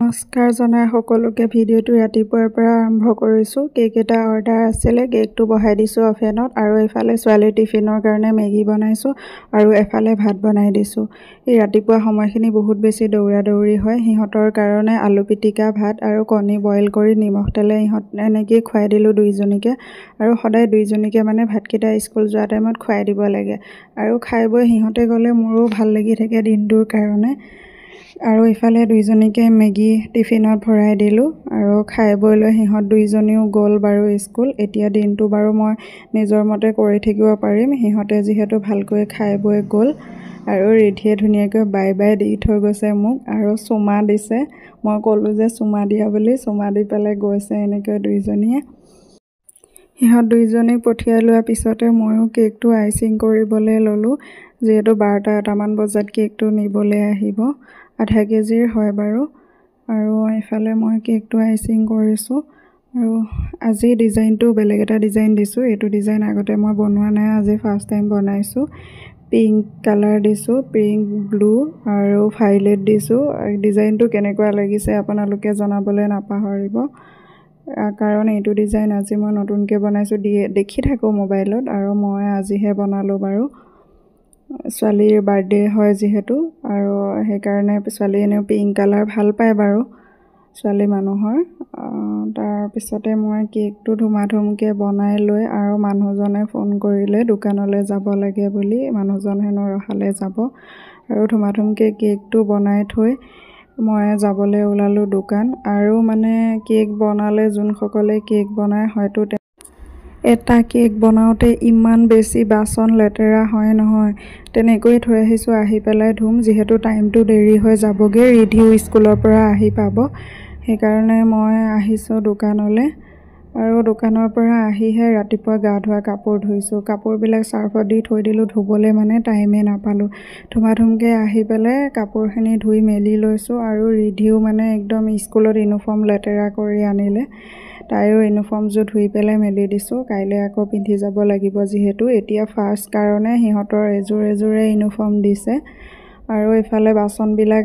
নমস্কাৰ জনাই সকলোকে ভিডিঅ'টো ৰাতিপুৱাৰ পৰা আৰম্ভ কৰিছোঁ। কেক এটা অৰ্ডাৰ আছিলে, কেকটো বহাই দিছোঁ অভেনত আৰু এফালে ছোৱালীৰ টিফিনৰ কাৰণে মেগী বনাইছোঁ আৰু এফালে ভাত বনাই দিছোঁ। এই ৰাতিপুৱা সময়খিনি বহুত বেছি দৌৰা-দৌৰি হয়। সিহঁতৰ কাৰণে আলু পিটিকা, ভাত আৰু কণী বইল কৰি নিমখ তেলে এনেকৈ খুৱাই দিলোঁ দুইজনীকে আৰু সদায় দুইজনীকে মানে ভাতকেইটা স্কুল যোৱা টাইমত খুৱাই দিব লাগে আৰু খাই বৈ সিহঁতে গ'লে মোৰো ভাল লাগি থাকে দিনটোৰ কাৰণে। আৰু ইফালে দুইজনীকে মেগী টিফিনত ভৰাই দিলোঁ আৰু খাই বৈ লৈ সিহঁত দুইজনীও গ'ল বাৰু স্কুল। এতিয়া দিনটো বাৰু মই নিজৰ মতে কৰি থাকিব পাৰিম, সিহঁতে যিহেতু ভালকৈ খাই বৈ গ'ল। আৰু ৰিধিয়ে ধুনীয়াকৈ বাই বাই দি থৈ গৈছে মোক আৰু চুমা দিছে। মই ক'লোঁ যে চুমা দিয়া বুলি, চুমা দি পেলাই গৈছে এনেকৈ দুইজনীয়ে। সিহঁত দুইজনীক পঠিয়াই লোৱাৰ পিছতে ময়ো কেকটো আইচিং কৰিবলৈ ল'লোঁ, যিহেতু 12-1মান বজাত কেকটো নিবলৈ আহিব। আধা কেজিৰ হয় বাৰু। আৰু এইফালে মই কেকটো আইচিং কৰিছোঁ আৰু আজি ডিজাইনটো বেলেগ এটা ডিজাইন দিছোঁ। এইটো ডিজাইন আগতে মই বনোৱা নাই, আজি ফাৰ্ষ্ট টাইম বনাইছোঁ। পিংক কালাৰ দিছোঁ, পিংক, ব্লু আৰু ভাইলেট দিছোঁ। ডিজাইনটো কেনেকুৱা লাগিছে আপোনালোকে জনাবলৈ নাপাহৰিব, কাৰণ এইটো ডিজাইন আজি মই নতুনকৈ বনাইছোঁ। দেখি থাকোঁ মোবাইলত আৰু মই আজিহে বনালোঁ বাৰু। ছোৱালীৰ বাৰ্থডে হয় যিহেতু, আৰু সেইকাৰণে ছোৱালী এনেও পিংক কালাৰ ভাল পায় বাৰু ছোৱালী মানুহৰ। তাৰপিছতে মই কেকটো ধুমাধুমকৈ বনাই লৈ আৰু মানুহজনে ফোন কৰিলে দোকানলৈ যাব লাগে বুলি। মানুহজন হেনো ৰহালৈ যাব আৰু ধুমাধুমকৈ কেকটো বনাই থৈ মই যাবলৈ ওলালোঁ দোকান। আৰু মানে কেক বনালে যোনসকলে কেক বনায় হয়তো এটা কেক বনাওঁতে ইমান বেছি বাচন লেতেৰা হয় নহয়। তেনেকৈ থৈ আহিছোঁ, আহি পেলাই ধুম, যিহেতু টাইমটো দেৰি হৈ যাবগৈ, ৰিধিও স্কুলৰ পৰা আহি পাব। সেইকাৰণে মই আহিছোঁ দোকানলৈ আৰু দোকানৰ পৰা আহিহে ৰাতিপুৱা গা ধোৱা কাপোৰ ধুইছোঁ। কাপোৰবিলাক চাৰ্ফত দি থৈ দিলোঁ, ধুবলৈ মানে টাইমেই নাপালোঁ। ধুমাধুমকৈ আহি পেলাই কাপোৰখিনি ধুই মেলি লৈছোঁ আৰু ৰিধিও মানে একদম স্কুলত ইউনিফৰ্ম লেতেৰা কৰি আনিলে। তাইৰো ইউনিফৰ্মযোৰ ধুই পেলাই মেলি দিছোঁ, কাইলৈ আকৌ পিন্ধি যাব লাগিব যিহেতু এতিয়া ফাৰ্ষ্ট কাৰণে সিহঁতৰ এযোৰে ইউনিফৰ্ম দিছে। আৰু এইফালে বাচনবিলাক